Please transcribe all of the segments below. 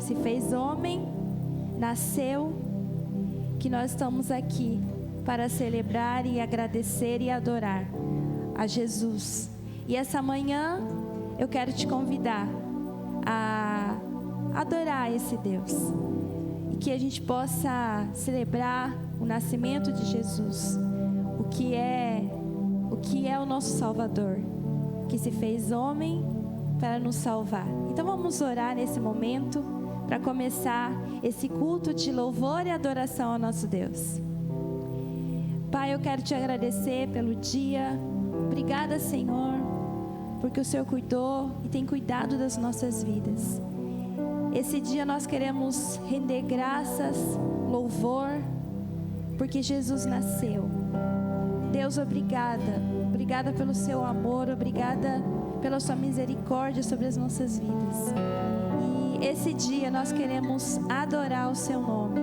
se fez homem, nasceu, que nós estamos aqui para celebrar e agradecer e adorar a Jesus. E essa manhã eu quero te convidar a adorar esse Deus, e que a gente possa celebrar o nascimento de Jesus, o que é o nosso Salvador, que se fez homem para nos salvar. Então vamos orar nesse momento, para começar esse culto de louvor e adoração ao nosso Deus. Pai, eu quero te agradecer pelo dia. Obrigada, Senhor, porque o Senhor cuidou e tem cuidado das nossas vidas. Esse dia nós queremos render graças, louvor, porque Jesus nasceu. Deus, obrigada. Obrigada pelo seu amor, obrigada pela sua misericórdia sobre as nossas vidas. E esse dia nós queremos adorar o seu nome,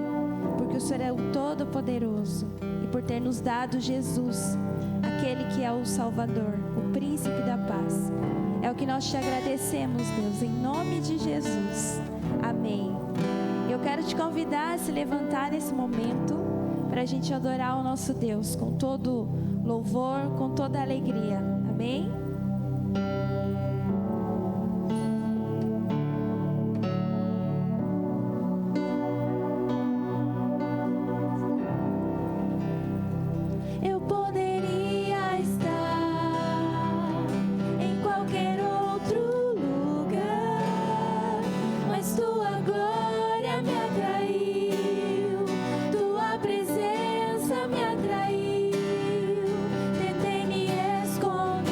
porque o Senhor é o Todo-Poderoso, e por ter nos dado Jesus, aquele que é o Salvador, o Príncipe da Paz. É o que nós te agradecemos, Deus, em nome de Jesus. Amém. Eu quero te convidar a se levantar nesse momento para a gente adorar o nosso Deus com todo louvor, com toda alegria. Amém? Eu poderia estar em qualquer outro lugar, mas tua glória me atraiu, tua presença me atraiu. Tentei me esconder,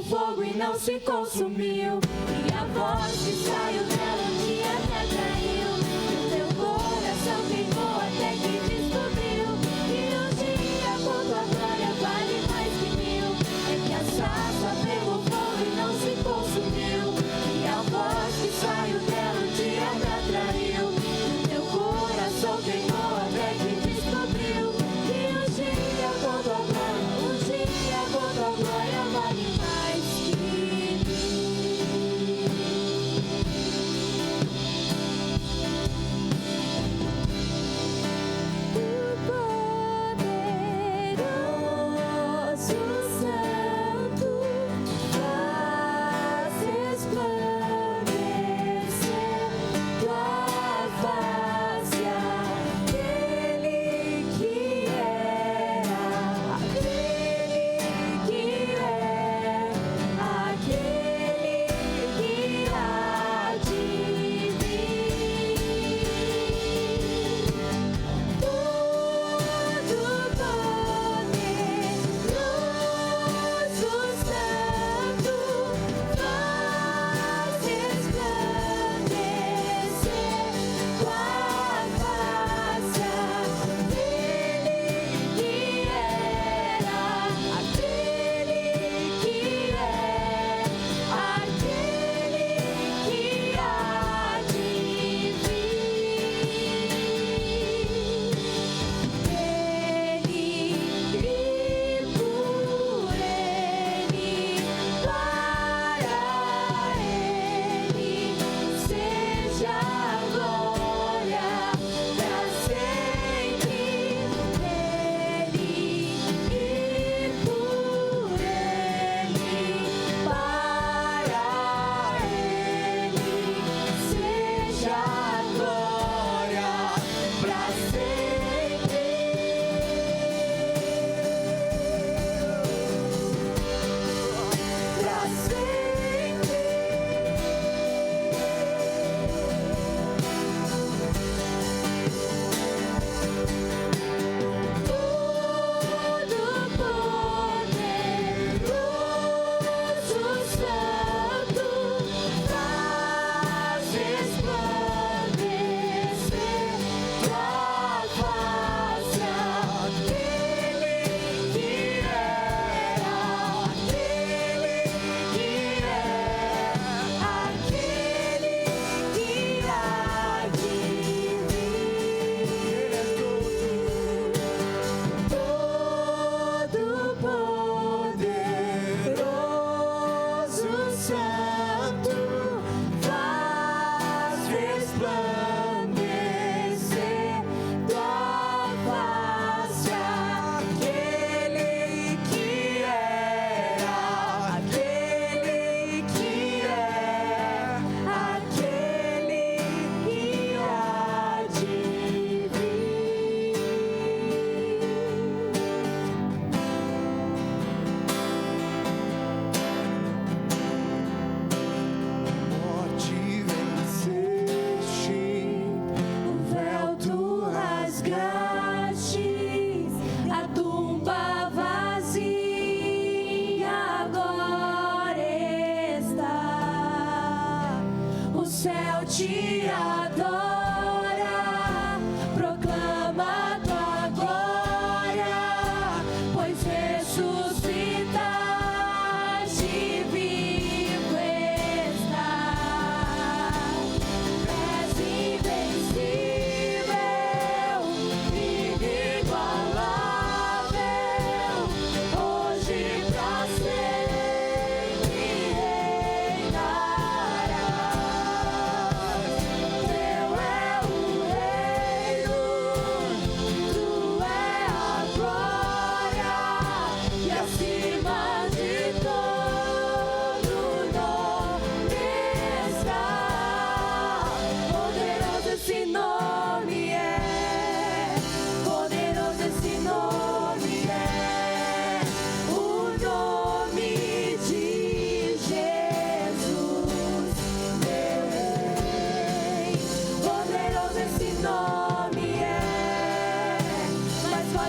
fogo e não se consumiu. E a voz que saiu dela um dia te atraiu. E o teu coração queimou até que descobriu que um dia com tua glória vale mais que mil. É que a sarça pegou fogo e não se consumiu. E a voz que saiu dela um dia te atraiu. E o teu coração queimou até que descobriu que um dia com tua glória, um dia com tua glória vale mais que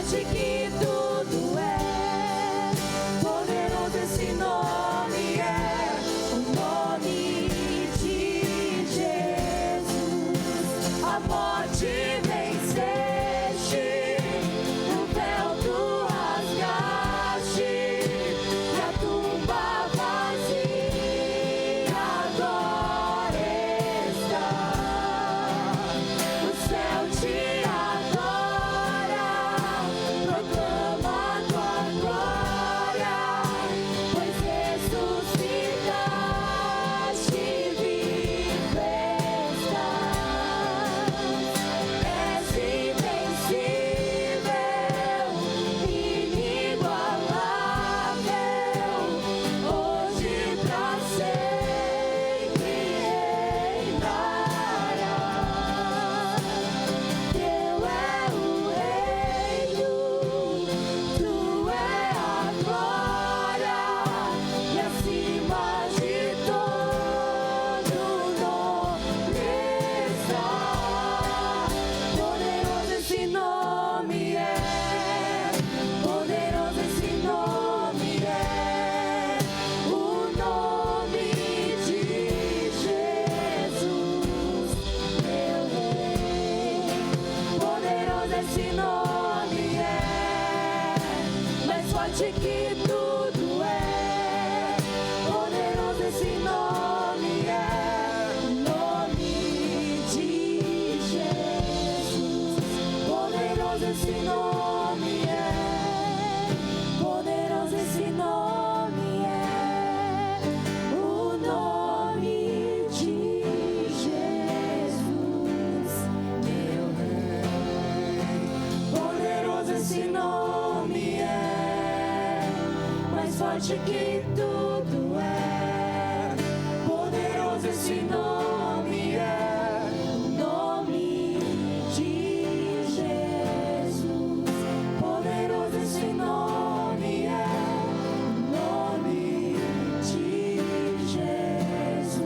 forte que tudo é, poderoso esse nome Que tudo é poderoso, esse nome é o nome de Jesus. Poderoso, esse nome é o nome de Jesus.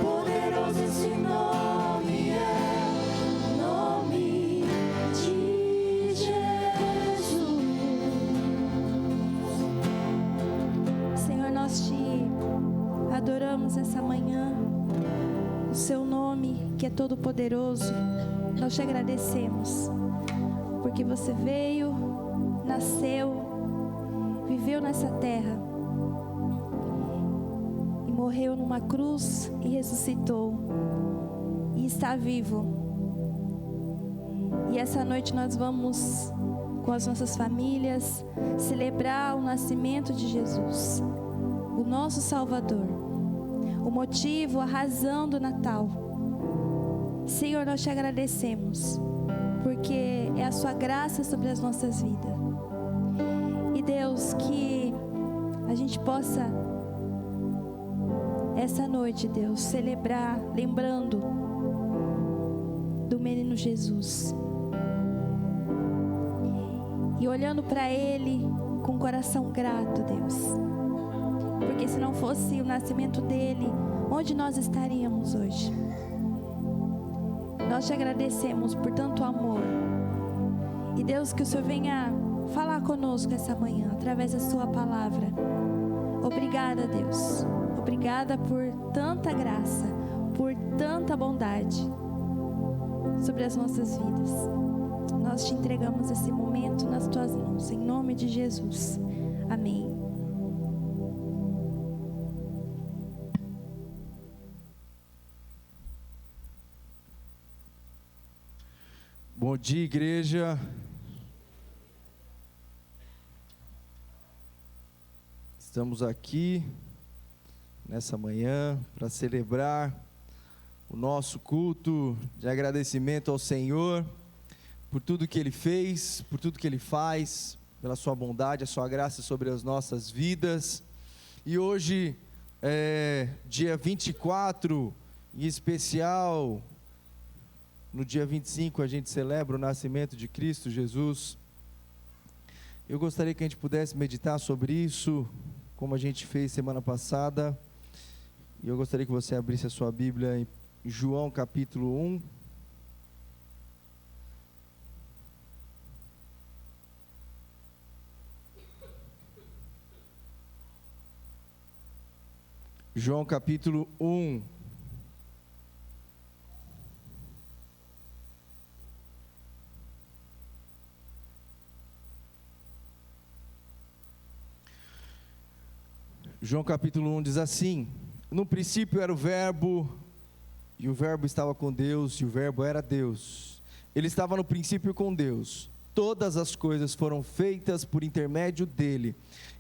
Poderoso, esse nome é o nome de Jesus. Senhor, nós te adoramos essa manhã, o seu nome que é todo poderoso. Nós te agradecemos porque você veio, nasceu, viveu nessa terra e morreu numa cruz e ressuscitou e está vivo. E essa noite nós vamos, com as nossas famílias, celebrar o nascimento de Jesus, o nosso Salvador, o motivo, a razão do Natal. Senhor, nós te agradecemos, porque é a sua graça sobre as nossas vidas. E Deus, que a gente possa, essa noite, Deus, celebrar, lembrando do menino Jesus. E olhando para Ele com o coração grato, Deus. Porque se não fosse o nascimento dele, onde nós estaríamos hoje? Nós te agradecemos por tanto amor. E Deus, que o Senhor venha falar conosco essa manhã, através da sua palavra. Obrigada, Deus. Obrigada por tanta graça, por tanta bondade sobre as nossas vidas. Nós te entregamos esse momento nas tuas mãos, em nome de Jesus. Amém. Bom dia, igreja. Estamos aqui nessa manhã para celebrar o nosso culto de agradecimento ao Senhor por tudo que Ele fez, por tudo que Ele faz, pela sua bondade, a sua graça sobre as nossas vidas. E hoje é dia 24, em especial, no dia 25 a gente celebra o nascimento de Cristo Jesus. Eu gostaria que a gente pudesse meditar sobre isso, como a gente fez semana passada. E eu gostaria que você abrisse a sua Bíblia em João capítulo 1. João capítulo 1. João capítulo 1 diz assim: no princípio era o verbo, e o verbo estava com Deus, e o verbo era Deus. Ele estava no princípio com Deus. Todas as coisas foram feitas por intermédio dele,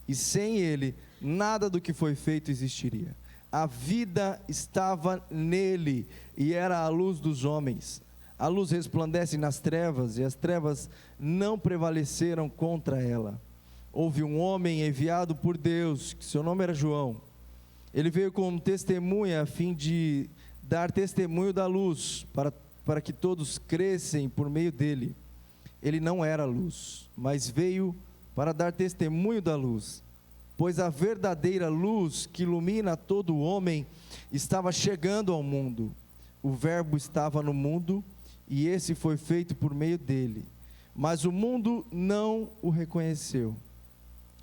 e sem ele, nada do que foi feito existiria. A vida estava nele, e era a luz dos homens. A luz resplandece nas trevas, e as trevas não prevaleceram contra ela. Houve um homem enviado por Deus, que seu nome era João. Ele veio como testemunha, a fim de dar testemunho da luz, para que todos crescem por meio dele. Ele não era luz, mas veio para dar testemunho da luz, pois a verdadeira luz que ilumina todo homem estava chegando ao mundo. O verbo estava no mundo, e esse foi feito por meio dele, mas o mundo não o reconheceu.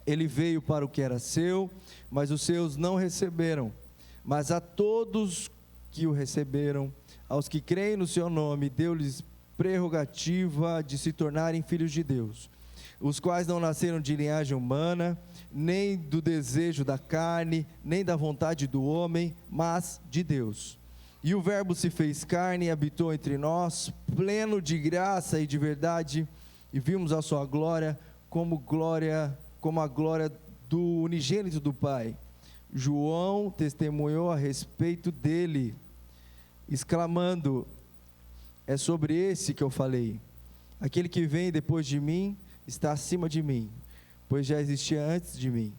Ele veio para o que era seu, mas os seus não receberam. Mas a todos que o receberam, aos que creem no seu nome, deu-lhes prerrogativa de se tornarem filhos de Deus, os quais não nasceram de linhagem humana, nem do desejo da carne, nem da vontade do homem, mas de Deus. E o verbo se fez carne e habitou entre nós, pleno de graça e de verdade, e vimos a sua glória, como a glória do unigênito do Pai. João testemunhou a respeito dele, exclamando: é sobre esse que eu falei. Aquele que vem depois de mim está acima de mim, pois já existia antes de mim.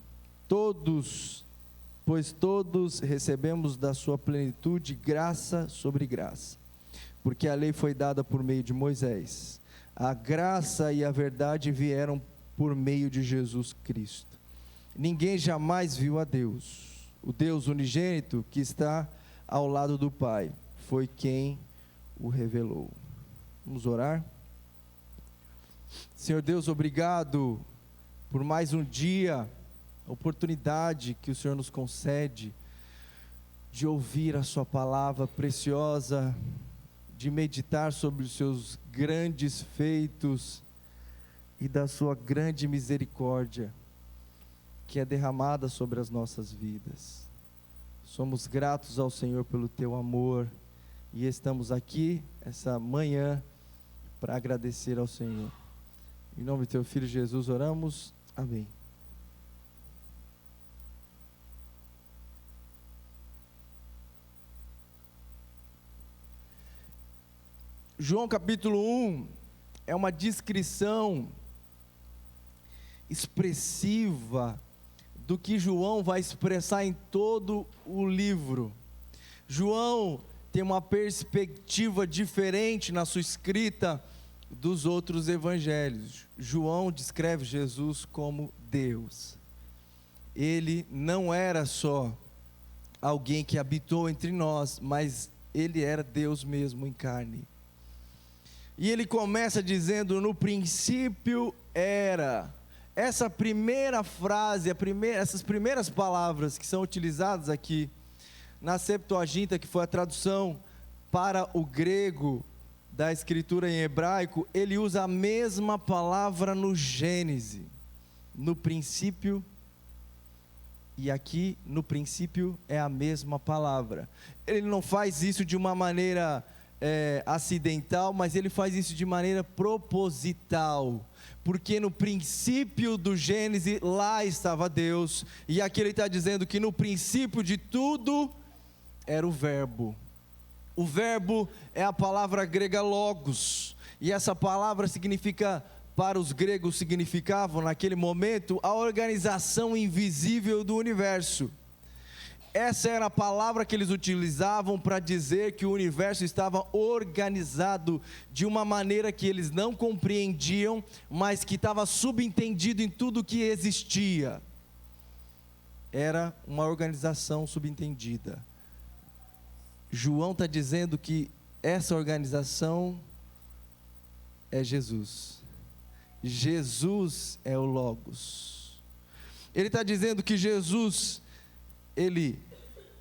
Pois todos recebemos da sua plenitude graça sobre graça, porque a lei foi dada por meio de Moisés. A graça e a verdade vieram por meio de Jesus Cristo. Ninguém jamais viu a Deus. O Deus unigênito que está ao lado do Pai foi quem o revelou. Vamos orar? Senhor Deus, obrigado por mais um dia, a oportunidade que o Senhor nos concede de ouvir a sua palavra preciosa, de meditar sobre os seus grandes feitos e da sua grande misericórdia que é derramada sobre as nossas vidas. Somos gratos ao Senhor pelo teu amor e estamos aqui essa manhã para agradecer ao Senhor. Em nome do teu Filho Jesus oramos, amém. João capítulo 1 é uma descrição expressiva do que João vai expressar em todo o livro. João tem uma perspectiva diferente na sua escrita dos outros evangelhos. João descreve Jesus como Deus. Ele não era só alguém que habitou entre nós, mas ele era Deus mesmo em carne. E ele começa dizendo: no princípio era. Essa primeira frase, essas primeiras palavras que são utilizadas aqui na Septuaginta, que foi a tradução para o grego da escritura em hebraico, ele usa a mesma palavra no Gênesis, no princípio, e aqui no princípio é a mesma palavra. Ele não faz isso de uma maneira acidental, mas ele faz isso de maneira proposital, porque no princípio do Gênesis, lá estava Deus, e aqui ele está dizendo que no princípio de tudo, era o verbo. O verbo é a palavra grega logos, e essa palavra significa, para os gregos significavam naquele momento, a organização invisível do universo. Essa era a palavra que eles utilizavam para dizer que o universo estava organizado de uma maneira que eles não compreendiam, mas que estava subentendido em tudo que existia. Era uma organização subentendida. João está dizendo que essa organização é Jesus. Jesus é o Logos. Ele está dizendo que Jesus, ele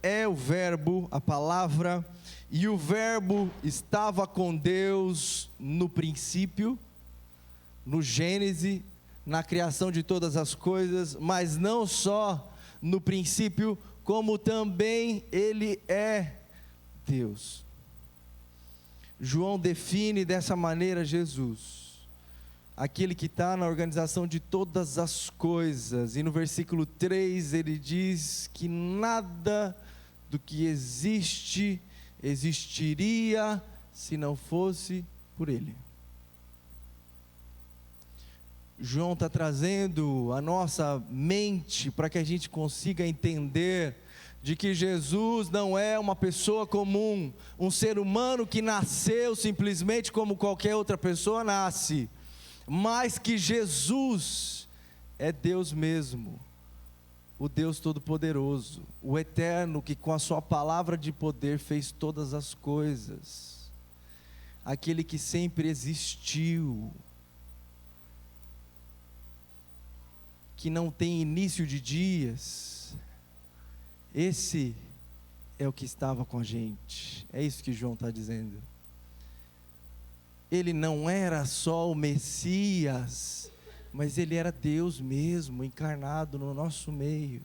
é o verbo, a palavra, e o verbo estava com Deus no princípio, no Gênesis, na criação de todas as coisas, mas não só no princípio, como também Ele é Deus. João define dessa maneira Jesus, aquele que está na organização de todas as coisas, e no versículo 3 ele diz que nada do que existe, existiria se não fosse por Ele. João está trazendo a nossa mente para que a gente consiga entender de que Jesus não é uma pessoa comum, um ser humano que nasceu simplesmente como qualquer outra pessoa nasce, mas que Jesus é Deus mesmo, o Deus Todo-Poderoso, o Eterno, que com a sua palavra de poder fez todas as coisas, aquele que sempre existiu, que não tem início de dias. Esse é o que estava com a gente. É isso que João está dizendo. Ele não era só o Messias, mas Ele era Deus mesmo, encarnado no nosso meio.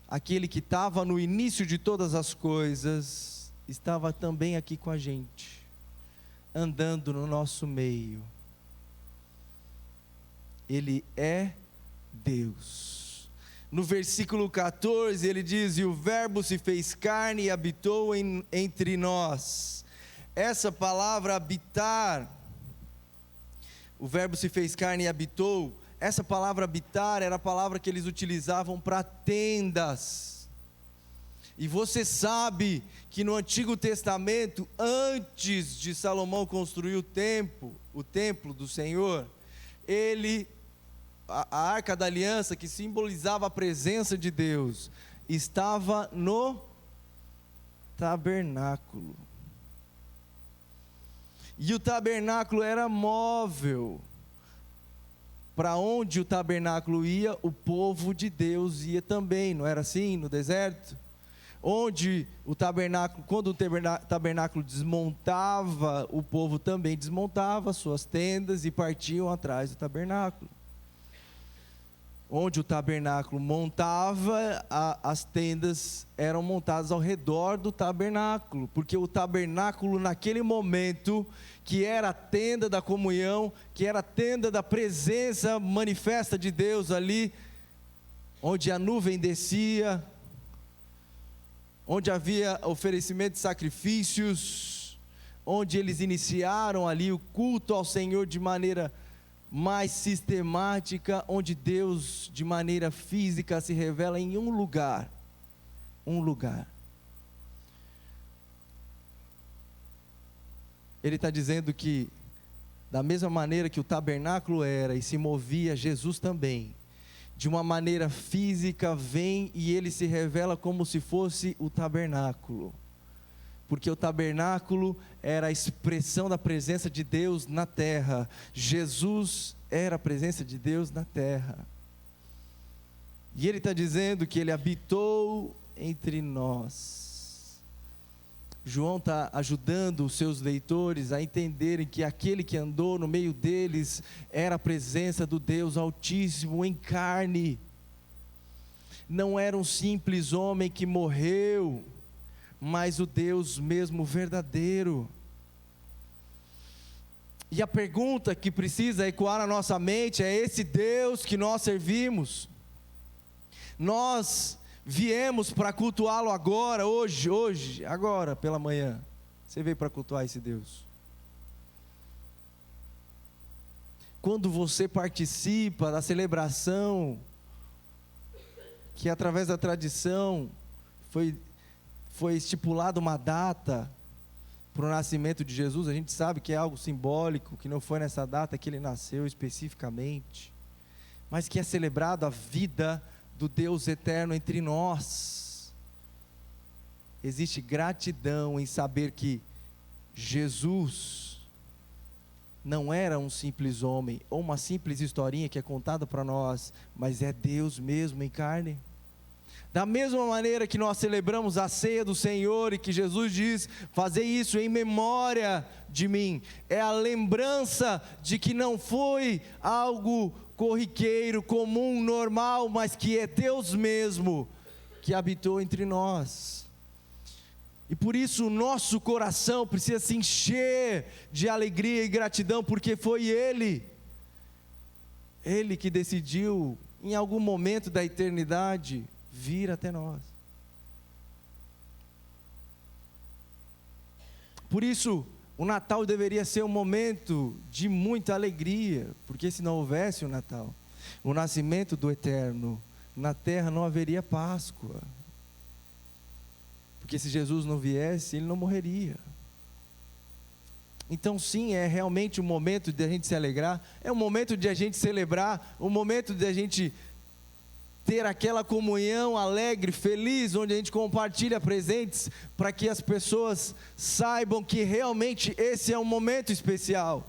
Aquele que estava no início de todas as coisas, estava também aqui com a gente, andando no nosso meio. Ele é Deus. No versículo 14 ele diz: e o verbo se fez carne e habitou entre nós. Essa palavra habitar, o verbo se fez carne e habitou, essa palavra habitar era a palavra que eles utilizavam para tendas. E você sabe que no Antigo Testamento, antes de Salomão construir o templo do Senhor, a Arca da Aliança, que simbolizava a presença de Deus, estava no tabernáculo. E o tabernáculo era móvel. Para onde o tabernáculo ia, o povo de Deus ia também, não era assim no deserto? Onde o tabernáculo, quando o tabernáculo desmontava, o povo também desmontava suas tendas e partiam atrás do tabernáculo. Onde o tabernáculo montava, as tendas eram montadas ao redor do tabernáculo, porque o tabernáculo naquele momento, que era a tenda da comunhão, que era a tenda da presença manifesta de Deus ali, onde a nuvem descia, onde havia oferecimento de sacrifícios, onde eles iniciaram ali o culto ao Senhor de maneira mais sistemática, onde Deus de maneira física se revela em um lugar. Ele está dizendo que da mesma maneira que o tabernáculo era e se movia, Jesus também, de uma maneira física vem e Ele se revela como se fosse o tabernáculo. Porque o tabernáculo era a expressão da presença de Deus na terra. Jesus era a presença de Deus na terra. E Ele está dizendo que Ele habitou entre nós. João está ajudando os seus leitores a entenderem que aquele que andou no meio deles era a presença do Deus Altíssimo em carne. Não era um simples homem que morreu, mas o Deus mesmo verdadeiro. E a pergunta que precisa ecoar na nossa mente é: esse Deus que nós servimos, nós viemos para cultuá-lo agora, hoje, agora pela manhã, você veio para cultuar esse Deus? Quando você participa da celebração, que através da tradição foi estipulada uma data para o nascimento de Jesus, a gente sabe que é algo simbólico, que não foi nessa data que ele nasceu especificamente, mas que é celebrado a vida do Deus eterno entre nós. Existe gratidão em saber que Jesus não era um simples homem, ou uma simples historinha que é contada para nós, mas é Deus mesmo em carne. Da mesma maneira que nós celebramos a ceia do Senhor e que Jesus diz: fazer isso em memória de mim, é a lembrança de que não foi algo corriqueiro, comum, normal, mas que é Deus mesmo que habitou entre nós. E por isso o nosso coração precisa se encher de alegria e gratidão, porque foi Ele que decidiu em algum momento da eternidade vir até nós. Por isso, o Natal deveria ser um momento de muita alegria, porque se não houvesse o Natal, o nascimento do Eterno, na terra não haveria Páscoa. Porque se Jesus não viesse, Ele não morreria. Então sim, é realmente um momento de a gente se alegrar, é um momento de a gente celebrar, um momento de a gente ter aquela comunhão alegre, feliz, onde a gente compartilha presentes, para que as pessoas saibam que realmente esse é um momento especial.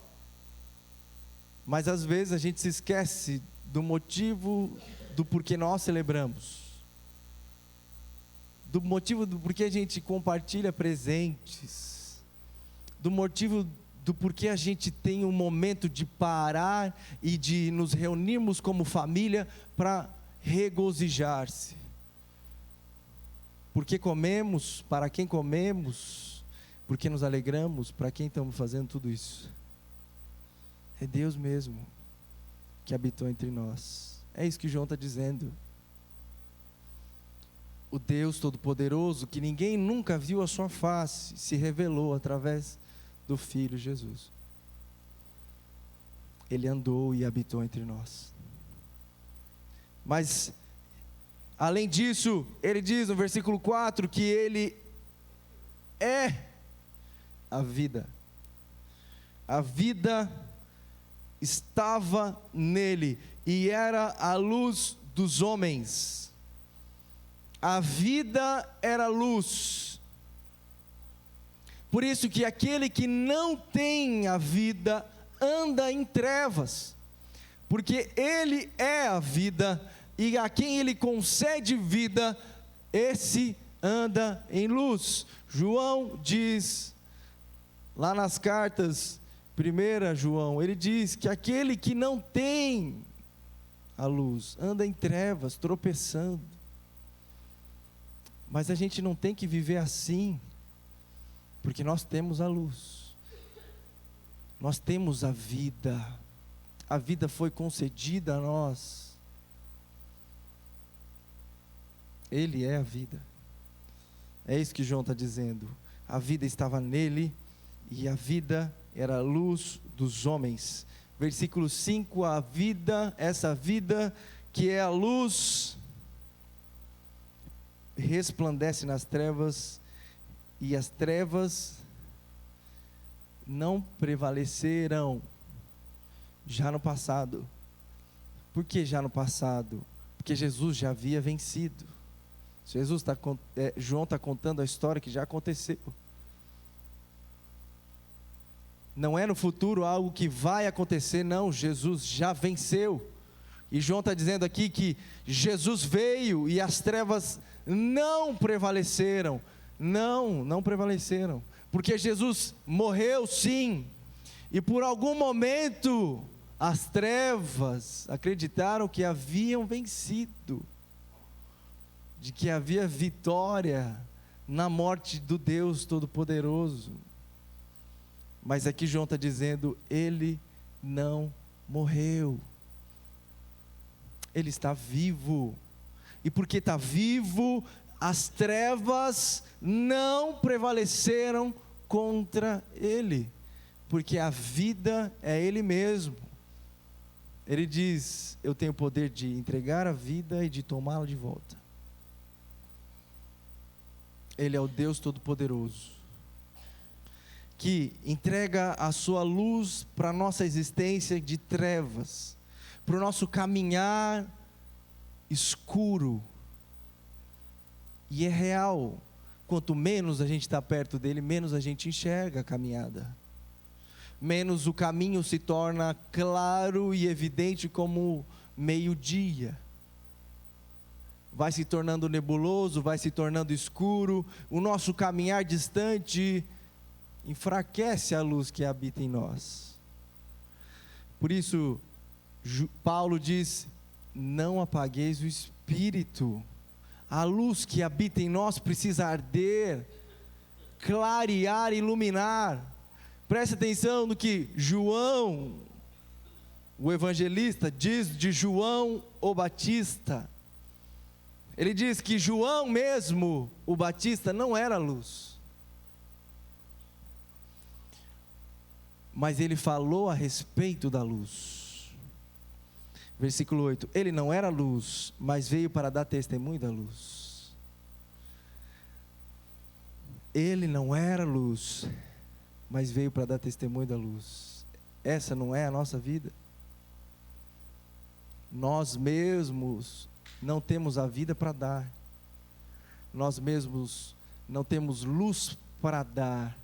Mas às vezes a gente se esquece do motivo do porquê nós celebramos, do motivo do porquê a gente compartilha presentes, do motivo do porquê a gente tem um momento de parar e de nos reunirmos como família para regozijar-se. Porque comemos, para quem comemos, porque nos alegramos, para quem estamos fazendo tudo isso? É Deus mesmo que habitou entre nós. É isso que João está dizendo. O Deus Todo-Poderoso, que ninguém nunca viu a sua face, se revelou através do Filho Jesus. Ele andou e habitou entre nós. Mas, além disso, ele diz no versículo 4 que Ele é a vida. A vida estava nele e era a luz dos homens. A vida era luz. Por isso que aquele que não tem a vida anda em trevas, porque Ele é a vida, e a quem Ele concede vida, esse anda em luz. João diz, lá nas cartas, 1 João, ele diz que aquele que não tem a luz, anda em trevas, tropeçando. Mas a gente não tem que viver assim, porque nós temos a luz, nós temos a vida foi concedida a nós. Ele é a vida. É isso que João está dizendo. A vida estava nele e a vida era a luz dos homens. Versículo 5, a vida, essa vida que é a luz, resplandece nas trevas e as trevas não prevaleceram. Já no passado. Por que já no passado? Porque Jesus já havia vencido. João está contando a história que já aconteceu. Não é no futuro algo que vai acontecer, não. Jesus já venceu. E João está dizendo aqui que Jesus veio e as trevas não prevaleceram. Não prevaleceram. Porque Jesus morreu, sim. E por algum momento as trevas acreditaram que haviam vencido, de que havia vitória na morte do Deus Todo-Poderoso. Mas aqui João está dizendo, Ele não morreu, Ele está vivo, e porque está vivo, as trevas não prevaleceram contra Ele, porque a vida é Ele mesmo. Ele diz, eu tenho o poder de entregar a vida e de tomá-la de volta. Ele é o Deus Todo-Poderoso, que entrega a sua luz para a nossa existência de trevas, para o nosso caminhar escuro. E é real, quanto menos a gente está perto dele, menos a gente enxerga a caminhada, menos o caminho se torna claro e evidente como meio-dia. vai se tornando nebuloso, vai se tornando escuro, o nosso caminhar distante enfraquece a luz que habita em nós. Por isso, Paulo diz: não apagueis o Espírito. A luz que habita em nós precisa arder, clarear, iluminar. Preste atenção no que João, o evangelista, diz de João o Batista. Ele diz que João mesmo, o Batista, não era luz, mas ele falou a respeito da luz. Versículo 8: ele não era luz, mas veio para dar testemunho da luz. Ele não era luz, mas veio para dar testemunho da luz. Essa não é a nossa vida? Nós mesmos não temos a vida para dar, nós mesmos não temos luz para dar.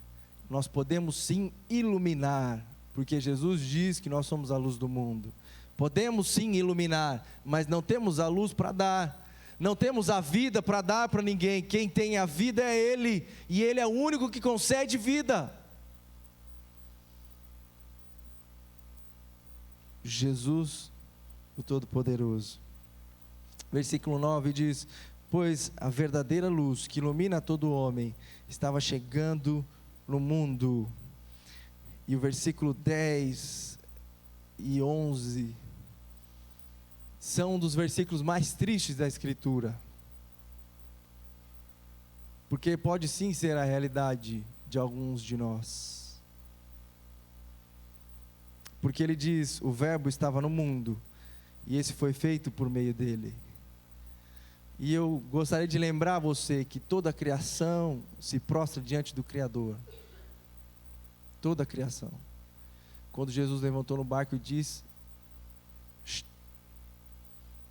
Nós podemos sim iluminar, porque Jesus diz que nós somos a luz do mundo. Podemos sim iluminar, mas não temos a luz para dar, não temos a vida para dar para ninguém. Quem tem a vida é Ele, e Ele é o único que concede vida. Jesus, o Todo-Poderoso. Versículo 9 diz: pois a verdadeira luz que ilumina todo homem estava chegando no mundo. E o versículo 10 e 11 são um dos versículos mais tristes da Escritura, porque pode sim ser a realidade de alguns de nós. Porque ele diz: o verbo estava no mundo, e esse foi feito por meio dele. E eu gostaria de lembrar você que toda a criação se prostra diante do Criador. Toda a criação. Quando Jesus levantou no barco e disse: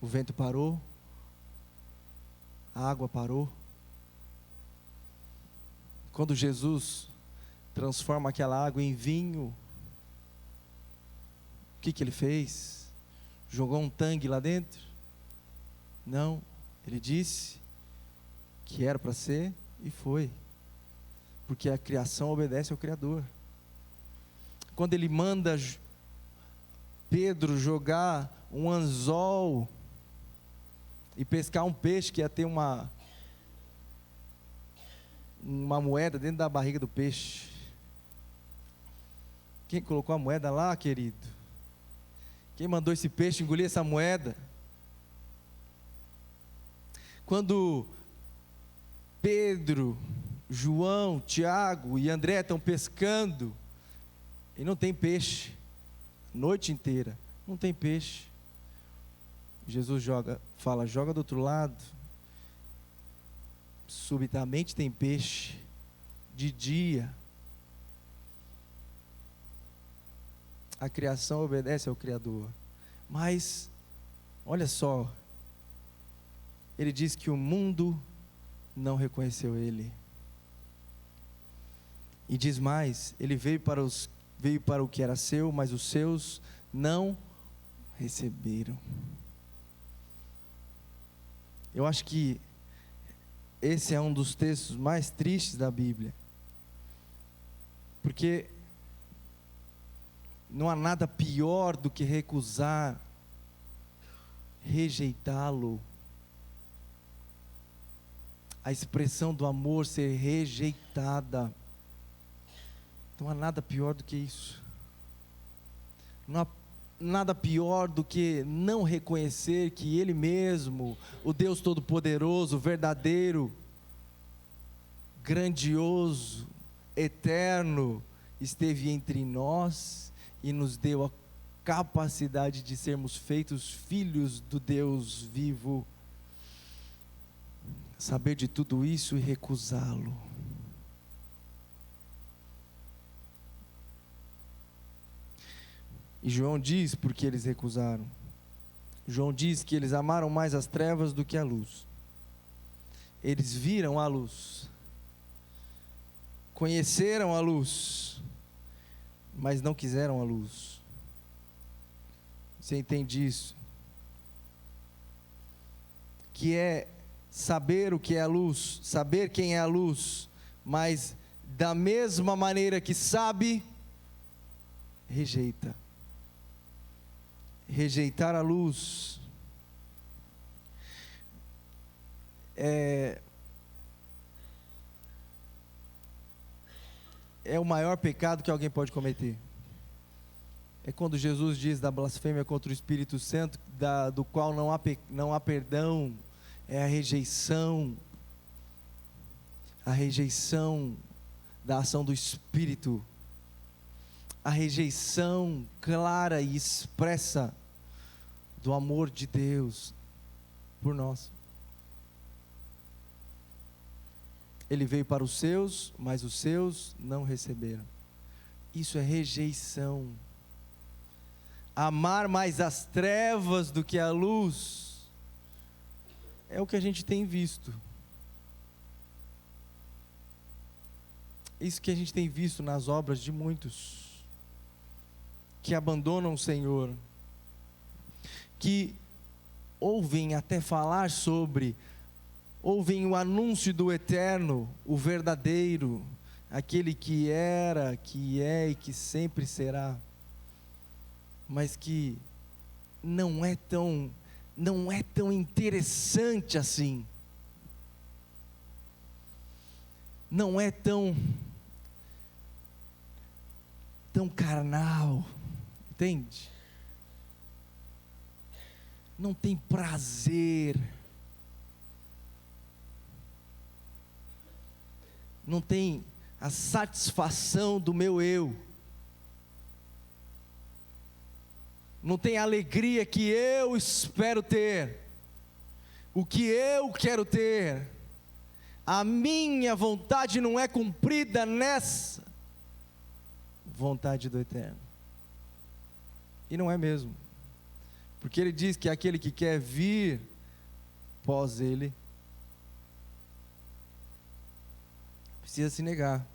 o vento parou, a água parou. Quando Jesus transforma aquela água em vinho, o que ele fez? Jogou um tangue lá dentro? Não, ele disse que era para ser e foi, porque a criação obedece ao Criador. Quando ele manda Pedro jogar um anzol e pescar um peixe que ia ter uma moeda dentro da barriga do peixe. Quem colocou a moeda lá, querido? Quem mandou esse peixe engolir essa moeda? Quando Pedro, João, Tiago e André estão pescando e não tem peixe, noite inteira, não tem peixe. Jesus fala: joga do outro lado. Subitamente tem peixe, de dia. A criação obedece ao Criador. Mas, olha só, ele diz que o mundo não reconheceu ele. E diz mais: ele veio para o que era seu, mas os seus não receberam. Eu acho que esse é um dos textos mais tristes da Bíblia, porque não há nada pior do que recusar, rejeitá-lo. A expressão do amor ser rejeitada. Não há nada pior do que isso. Não há nada pior do que não reconhecer que Ele mesmo, o Deus Todo-Poderoso, verdadeiro, grandioso, eterno, esteve entre nós e nos deu a capacidade de sermos feitos filhos do Deus vivo. Saber de tudo isso e recusá-lo. E João diz porque eles recusaram. João diz que eles amaram mais as trevas do que a luz. Eles viram a luz, conheceram a luz, mas não quiseram a luz. Você entende isso? que é saber o que é a luz, saber quem é a luz, mas da mesma maneira que sabe, rejeita. Rejeitar a luz é o maior pecado que alguém pode cometer. É quando Jesus diz da blasfêmia contra o Espírito Santo, do qual não há perdão, é a rejeição da ação do Espírito, a rejeição clara e expressa do amor de Deus por nós. Ele veio para os seus, mas os seus não receberam. Isso é rejeição. Amar mais as trevas do que a luz é o que a gente tem visto. Isso que a gente tem visto nas obras de muitos que abandonam o Senhor, que ouvem até falar sobre, ouvem o anúncio do eterno, o verdadeiro, aquele que era, que é e que sempre será, mas que não é tão interessante assim, não é tão carnal, entende? Não tem prazer, não tem a satisfação do meu eu, não tem a alegria que eu espero ter, o que eu quero ter. A minha vontade não é cumprida nessa vontade do Eterno. E não é mesmo, porque Ele diz que aquele que quer vir após Ele precisa se negar.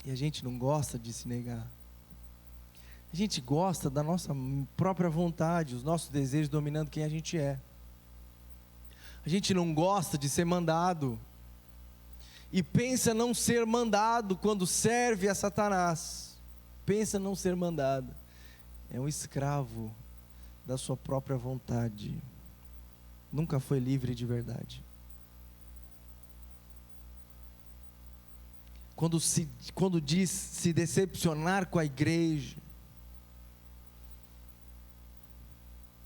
E a gente não gosta de se negar. A gente gosta da nossa própria vontade, os nossos desejos dominando quem a gente é. A gente não gosta de ser mandado. E pensa não ser mandado quando serve a Satanás. Pensa não ser mandado. É um escravo da sua própria vontade. Nunca foi livre de verdade. Quando diz se decepcionar com a igreja,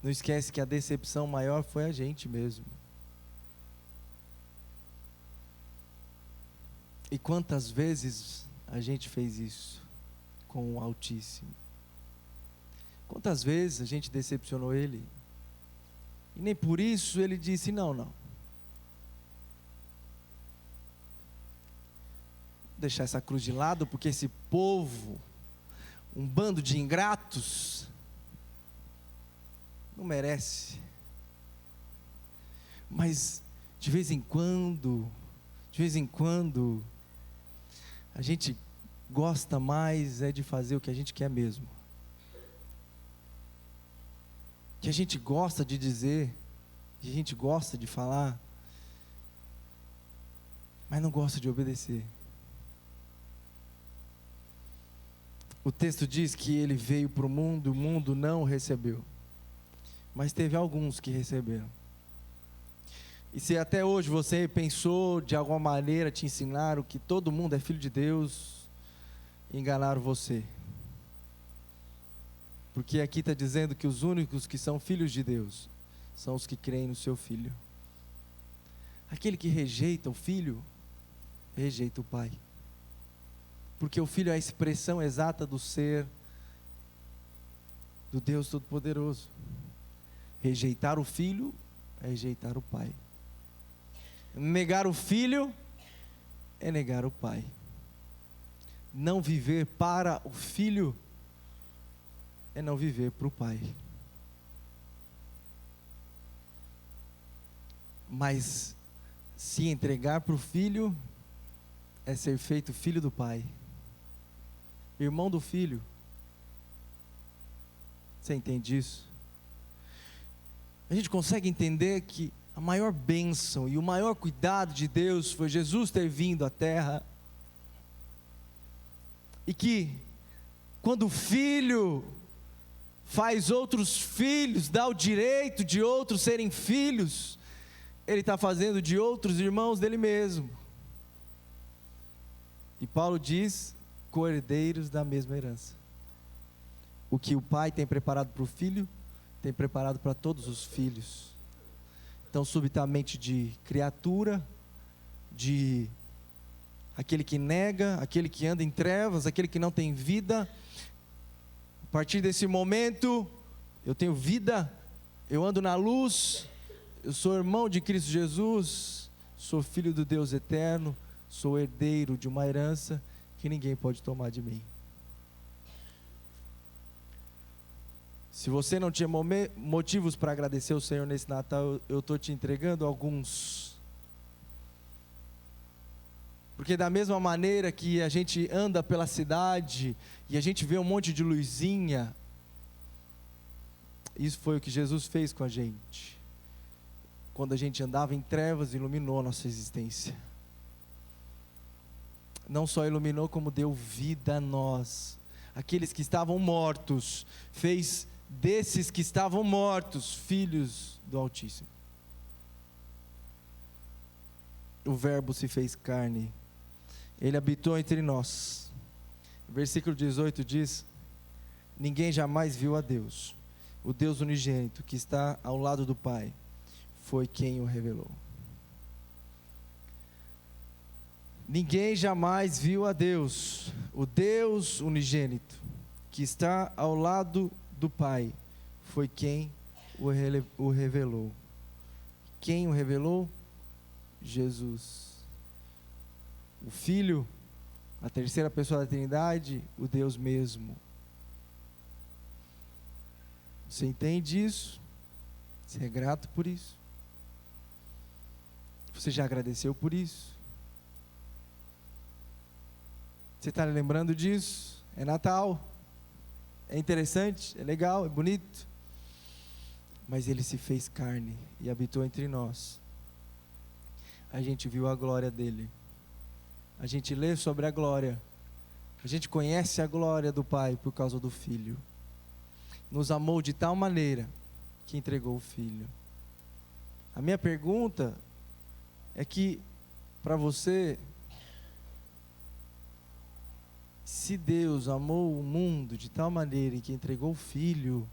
não esquece que a decepção maior foi a gente mesmo. E quantas vezes a gente fez isso com o Altíssimo? Quantas vezes a gente decepcionou Ele? E nem por isso Ele disse não. Vou deixar essa cruz de lado, porque esse povo, um bando de ingratos, não merece. Mas de vez em quando, a gente gosta mais de fazer o que a gente quer mesmo. Que a gente gosta de dizer, que a gente gosta de falar, mas não gosta de obedecer. O texto diz que Ele veio para o mundo não o recebeu. Mas teve alguns que receberam. E se até hoje você pensou, de alguma maneira te ensinaram que todo mundo é filho de Deus, enganaram você. Porque aqui está dizendo que os únicos que são filhos de Deus são os que creem no seu Filho. Aquele que rejeita o Filho, rejeita o Pai. Porque o Filho é a expressão exata do ser do Deus Todo-Poderoso. Rejeitar o Filho é rejeitar o Pai. Negar o Filho é negar o Pai. Não viver para o Filho é não viver para o Pai. Mas se entregar para o Filho é ser feito filho do Pai, irmão do Filho. Você entende isso? A gente consegue entender que a maior bênção e o maior cuidado de Deus foi Jesus ter vindo à terra. E que, quando o filho faz outros filhos, dá o direito de outros serem filhos, ele está fazendo de outros irmãos dele mesmo. E Paulo diz, co-herdeiros da mesma herança. O que o pai tem preparado para o filho, tem preparado para todos os filhos. Então, subitamente, de criatura, de aquele que nega, aquele que anda em trevas, aquele que não tem vida, a partir desse momento, eu tenho vida, eu ando na luz, eu sou irmão de Cristo Jesus, sou filho do Deus eterno, sou herdeiro de uma herança que ninguém pode tomar de mim. Se você não tinha motivos para agradecer ao Senhor nesse Natal, eu estou te entregando alguns. Porque da mesma maneira que a gente anda pela cidade e a gente vê um monte de luzinha, isso foi o que Jesus fez com a gente. Quando a gente andava em trevas, iluminou a nossa existência. Não só iluminou, como deu vida a nós. Aqueles que estavam mortos, fez desses que estavam mortos, filhos do Altíssimo. O Verbo se fez carne, Ele habitou entre nós. Versículo 18 diz: ninguém jamais viu a Deus, o Deus unigênito que está ao lado do Pai, foi quem o revelou. Ninguém jamais viu a Deus, o Deus unigênito que está ao lado do Pai, foi quem o revelou. Quem o revelou? Jesus. O Filho, a terceira pessoa da Trindade, o Deus mesmo. Você entende isso? Você é grato por isso? Você já agradeceu por isso? Você está lembrando disso? É Natal. É interessante, é legal, é bonito. Mas Ele se fez carne e habitou entre nós. A gente viu a glória dEle. A gente lê sobre a glória. A gente conhece a glória do Pai por causa do Filho. Nos amou de tal maneira que entregou o Filho. A minha pergunta é que, para você, se Deus amou o mundo de tal maneira que entregou o Filho,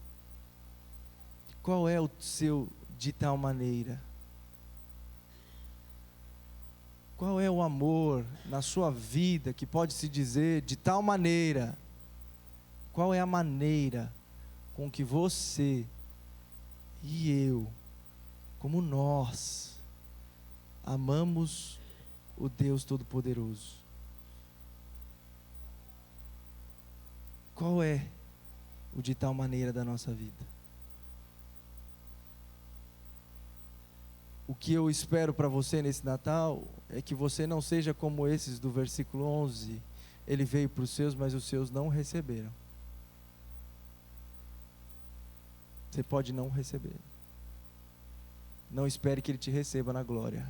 qual é o seu de tal maneira? Qual é o amor na sua vida que pode se dizer de tal maneira? Qual é a maneira com que você e eu, como nós, amamos o Deus Todo-Poderoso? Qual é o de tal maneira da nossa vida? O que eu espero para você nesse Natal é que você não seja como esses do versículo 11. Ele veio para os seus, mas os seus não receberam. Você pode não receber. Não espere que Ele te receba na glória.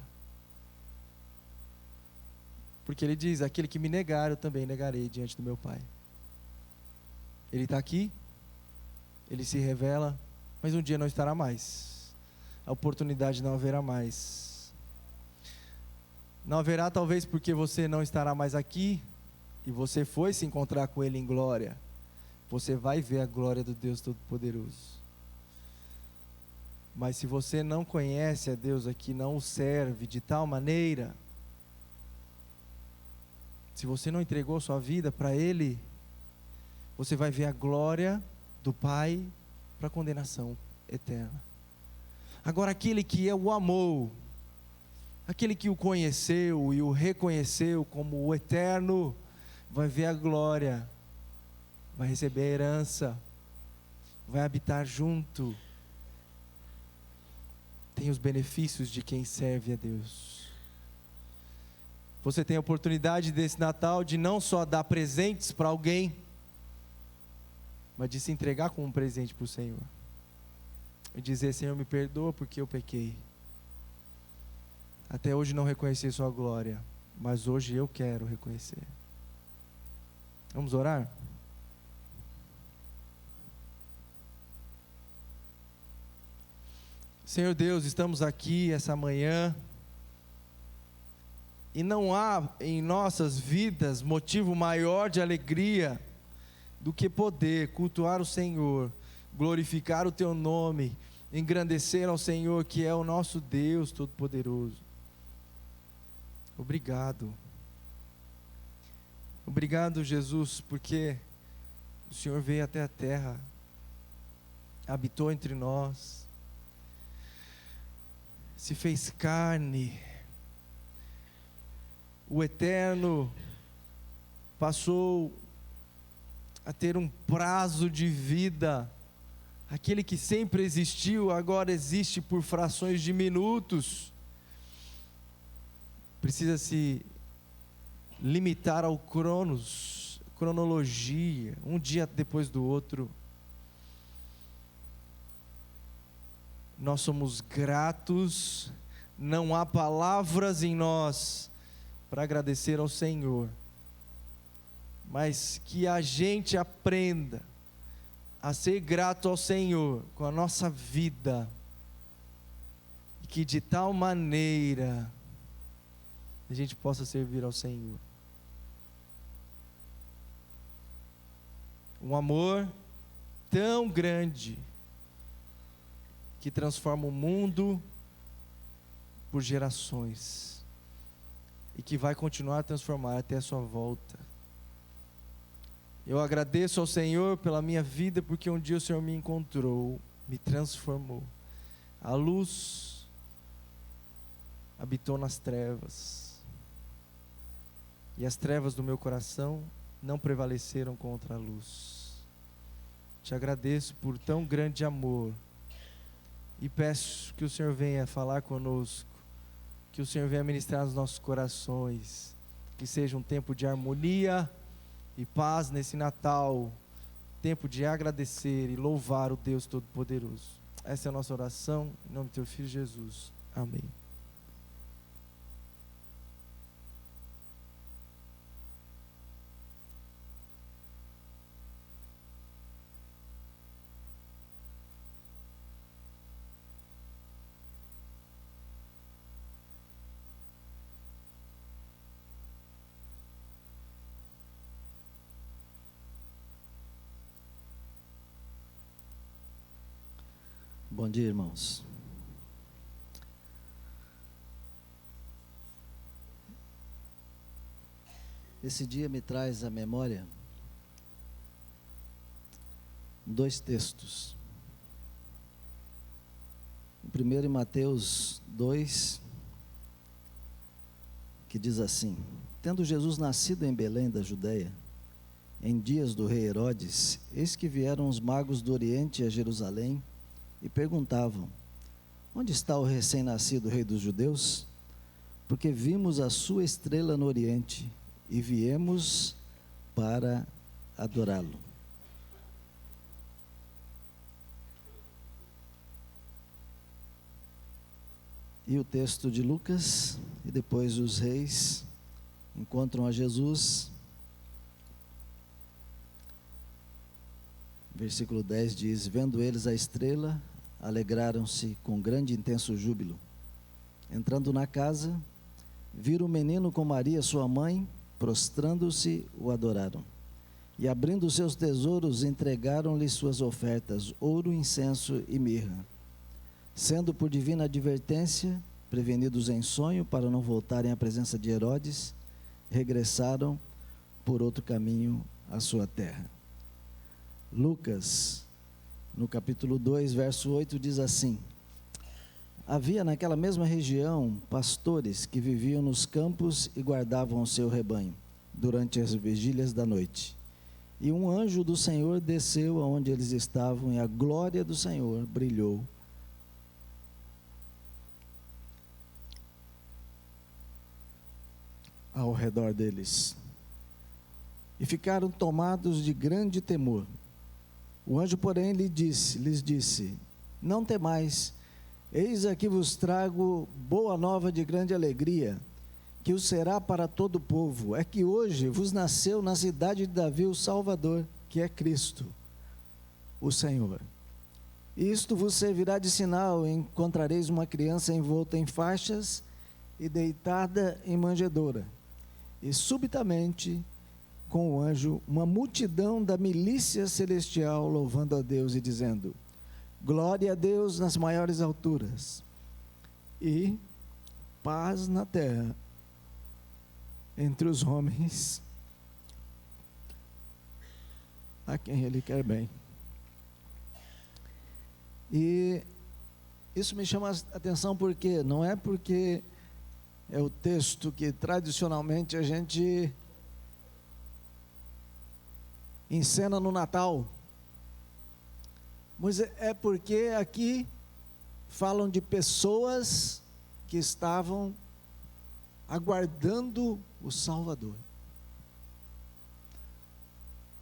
Porque Ele diz: aquele que me negar, eu também negarei diante do meu Pai. Ele está aqui, Ele se revela, mas um dia não estará mais. A oportunidade não haverá mais. Não haverá talvez porque você não estará mais aqui, e você foi se encontrar com Ele em glória. Você vai ver a glória do Deus Todo-Poderoso. Mas se você não conhece a Deus aqui, não o serve de tal maneira, se você não entregou sua vida para Ele, você vai ver a glória do Pai para a condenação eterna. Agora, aquele que o amou, aquele que o conheceu e o reconheceu como o eterno, vai ver a glória, vai receber a herança, vai habitar junto. Tem os benefícios de quem serve a Deus. Você tem a oportunidade desse Natal de não só dar presentes para alguém, mas de se entregar como um presente para o Senhor. E dizer: Senhor, me perdoa porque eu pequei. até hoje não reconheci sua glória, mas hoje eu quero reconhecer. Vamos orar? Senhor Deus, estamos aqui essa manhã e não há em nossas vidas motivo maior de alegria do que poder cultuar o Senhor, glorificar o Teu nome, engrandecer ao Senhor, que é o nosso Deus Todo-Poderoso. Obrigado. Obrigado, Jesus, porque o Senhor veio até a terra, habitou entre nós, se fez carne. O Eterno passou a ter um prazo de vida. Aquele que sempre existiu, agora existe por frações de minutos. Precisa se limitar ao cronos, cronologia, um dia depois do outro. Nós somos gratos, não há palavras em nós para agradecer ao Senhor, mas que a gente aprenda a ser grato ao Senhor com a nossa vida, e que de tal maneira a gente possa servir ao Senhor. Um amor tão grande que transforma o mundo por gerações e que vai continuar a transformar até a sua volta. Eu agradeço ao Senhor pela minha vida, porque um dia o Senhor me encontrou, me transformou. A luz habitou nas trevas, e as trevas do meu coração não prevaleceram contra a luz. Te agradeço por tão grande amor, e peço que o Senhor venha falar conosco, que o Senhor venha ministrar nos nossos corações, que seja um tempo de harmonia e paz nesse Natal, tempo de agradecer e louvar o Deus Todo-Poderoso. Essa é a nossa oração, em nome do Teu Filho Jesus. Amém. Bom dia, irmãos. Esse dia me traz à memória dois textos. O primeiro em Mateus 2, que diz assim: Tendo Jesus nascido em Belém da Judeia, em dias do rei Herodes, eis que vieram os magos do Oriente a Jerusalém e perguntavam: Onde está o recém-nascido rei dos judeus? Porque vimos a sua estrela no Oriente e viemos para adorá-lo. E o texto de Lucas, e depois os reis encontram a Jesus. Versículo 10 diz: Vendo eles a estrela, alegraram-se com grande e intenso júbilo. Entrando na casa, viram o menino com Maria, sua mãe, prostrando-se, o adoraram. E abrindo seus tesouros, entregaram-lhe suas ofertas, ouro, incenso e mirra. Sendo por divina advertência, prevenidos em sonho para não voltarem à presença de Herodes, regressaram por outro caminho à sua terra. Lucas, no capítulo 2, verso 8, diz assim: Havia naquela mesma região pastores que viviam nos campos e guardavam o seu rebanho durante as vigílias da noite. E um anjo do Senhor desceu aonde eles estavam, e a glória do Senhor brilhou ao redor deles. E ficaram tomados de grande temor. O anjo, porém, lhes disse: Não temais, Eis aqui vos trago boa nova de grande alegria, que o será para todo o povo. É que hoje vos nasceu na cidade de Davi o Salvador, que é Cristo, o Senhor. Isto vos servirá de sinal: encontrareis uma criança envolta em faixas e deitada em manjedoura. E subitamente, com o anjo, uma multidão da milícia celestial louvando a Deus e dizendo: glória a Deus nas maiores alturas, e paz na terra entre os homens a quem Ele quer bem. E isso me chama a atenção porque não é porque é o texto que tradicionalmente a gente encena no Natal, mas é porque aqui falam de pessoas que estavam aguardando o Salvador,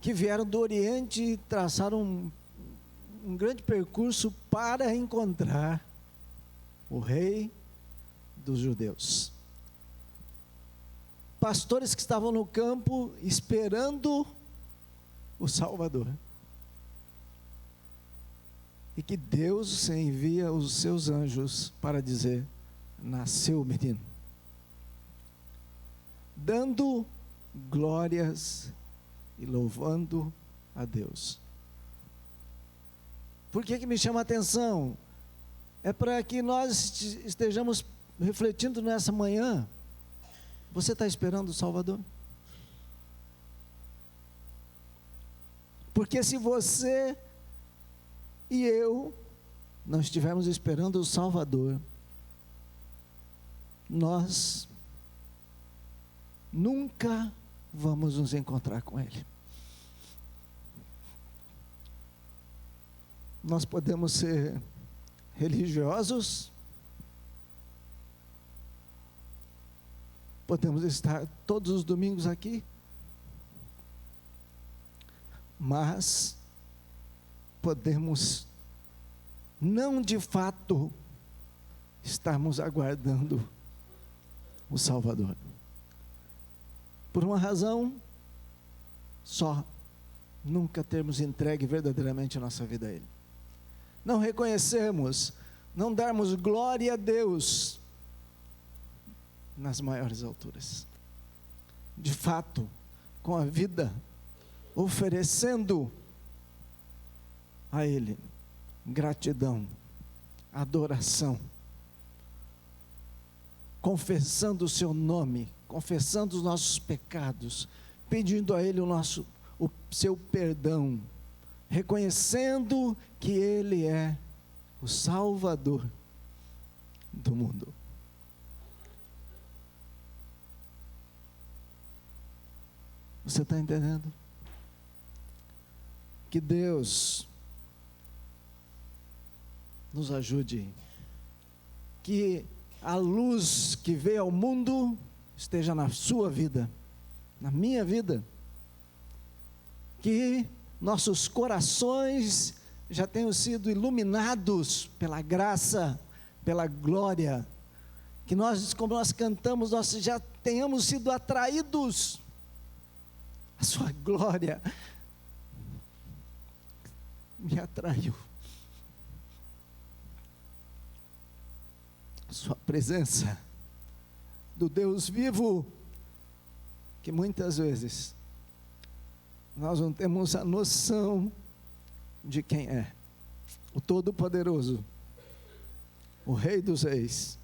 que vieram do Oriente e traçaram um grande percurso para encontrar o Rei dos judeus. Pastores que estavam no campo esperando o Salvador. E que Deus envia os seus anjos para dizer: nasceu o menino. Dando glórias e louvando a Deus. Por que me chama a atenção? É para que nós estejamos refletindo nessa manhã. Você está esperando o Salvador? Porque se você e eu não estivermos esperando o Salvador, nós nunca vamos nos encontrar com Ele. Nós podemos ser religiosos, podemos estar todos os domingos aqui, mas podemos não de fato estarmos aguardando o Salvador. Por uma razão só: nunca termos entregue verdadeiramente a nossa vida a Ele. Não reconhecermos, não darmos glória a Deus nas maiores alturas. De fato, com a vida, oferecendo a Ele gratidão, adoração, confessando o seu nome, confessando os nossos pecados, pedindo a Ele o seu perdão, reconhecendo que Ele é o Salvador do mundo. Você está entendendo? Que Deus nos ajude, que a luz que veio ao mundo esteja na sua vida, na minha vida, que nossos corações já tenham sido iluminados pela graça, pela glória, que nós, como nós cantamos, nós já tenhamos sido atraídos à sua glória. Me atraiu a sua presença, do Deus vivo, que muitas vezes nós não temos a noção de quem é, o Todo-Poderoso, o Rei dos Reis.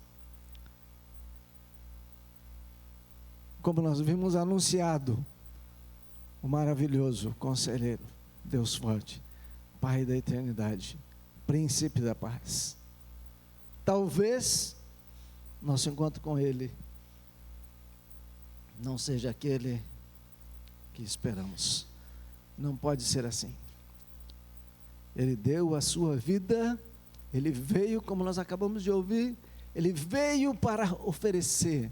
Como nós vimos anunciado, o maravilhoso Conselheiro, Deus forte, Pai da eternidade, Príncipe da paz. Talvez nosso encontro com Ele não seja aquele que esperamos. Não pode ser assim. Ele deu a sua vida, Ele veio, como nós acabamos de ouvir, Ele veio para oferecer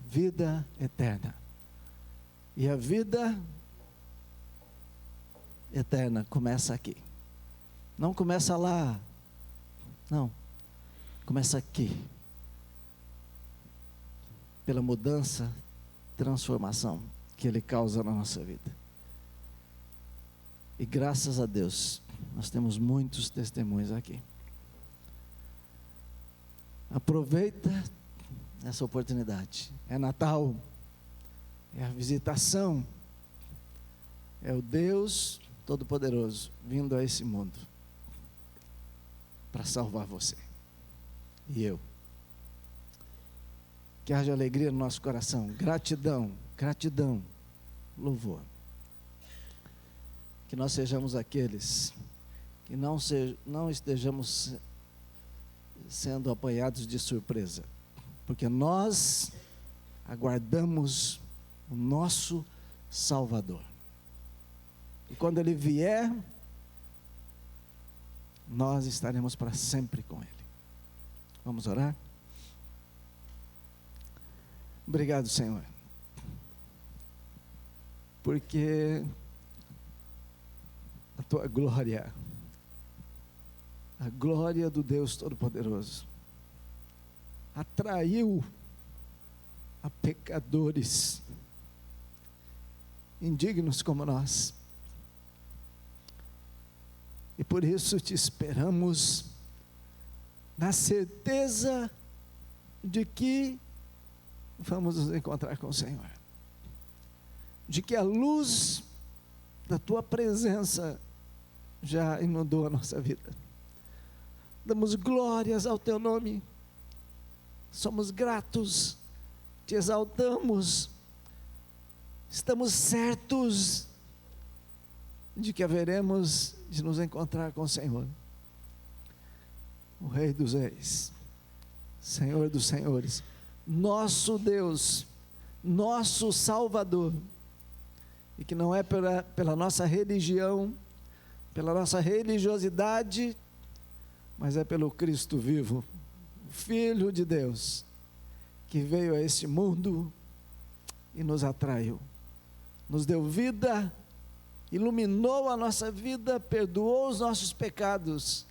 vida eterna. E a vida eterna começa aqui. Não começa lá. Não. Começa aqui, pela mudança, transformação que Ele causa na nossa vida. E graças a Deus, nós temos muitos testemunhos aqui. Aproveita essa oportunidade. É Natal, é a visitação, é o Deus Todo-Poderoso vindo a esse mundo para salvar você e eu. Que haja alegria no nosso coração, gratidão, gratidão, louvor. Que nós sejamos aqueles que não estejamos sendo apanhados de surpresa, porque nós aguardamos o nosso Salvador. E quando Ele vier, nós estaremos para sempre com Ele. Vamos orar? Obrigado, Senhor, porque a Tua glória, a glória do Deus Todo-Poderoso, atraiu a pecadores indignos como nós. E por isso te esperamos na certeza de que vamos nos encontrar com o Senhor, de que a luz da Tua presença já inundou a nossa vida. Damos glórias ao Teu nome, somos gratos, te exaltamos, estamos certos de que haveremos de nos encontrar com o Senhor, o Rei dos Reis, Senhor dos Senhores, nosso Deus, nosso Salvador, e que não é pela nossa religião, pela nossa religiosidade, mas é pelo Cristo vivo, o Filho de Deus, que veio a este mundo e nos atraiu, nos deu vida, iluminou a nossa vida, perdoou os nossos pecados,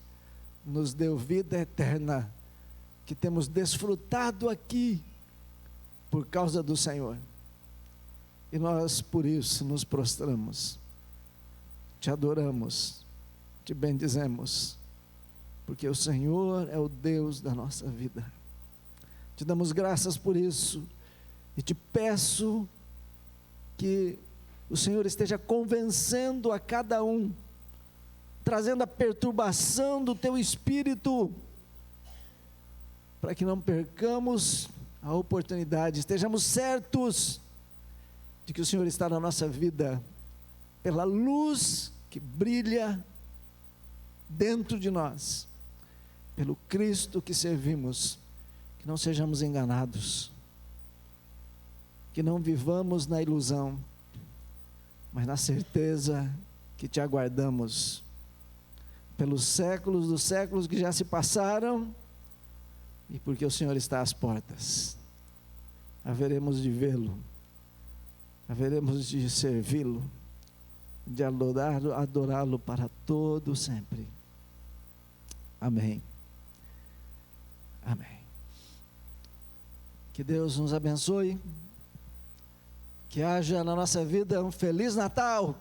nos deu vida eterna, que temos desfrutado aqui, por causa do Senhor. E nós, por isso, nos prostramos, te adoramos, te bendizemos, porque o Senhor é o Deus da nossa vida. Te damos graças por isso, e te peço que o Senhor esteja convencendo a cada um, trazendo a perturbação do Teu Espírito, para que não percamos a oportunidade, estejamos certos de que o Senhor está na nossa vida, pela luz que brilha dentro de nós, pelo Cristo que servimos, que não sejamos enganados, que não vivamos na ilusão, mas na certeza que te aguardamos, pelos séculos dos séculos que já se passaram, e porque o Senhor está às portas, haveremos de vê-lo, haveremos de servi-lo, de adorá-lo para todo sempre. Amém. Amém. Que Deus nos abençoe, que haja na nossa vida um Feliz Natal,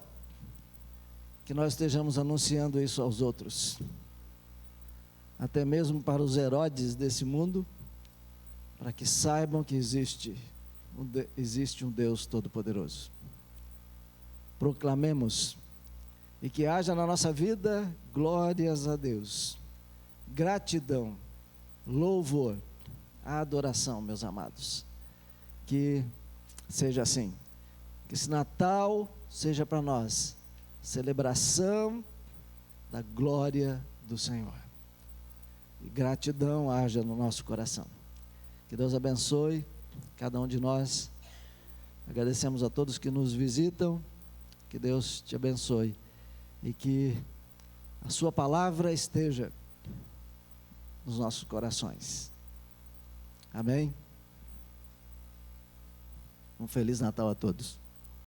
que nós estejamos anunciando isso aos outros, até mesmo para os Herodes desse mundo, para que saibam que existe um Deus Todo-Poderoso. Proclamemos, e que haja na nossa vida glórias a Deus, gratidão, louvor, adoração, meus amados. Que seja assim, que esse Natal seja para nós celebração da glória do Senhor, e gratidão haja no nosso coração. Que Deus abençoe cada um de nós. Agradecemos a todos que nos visitam. Que Deus te abençoe e que a sua palavra esteja nos nossos corações. Amém? Um Feliz Natal a todos.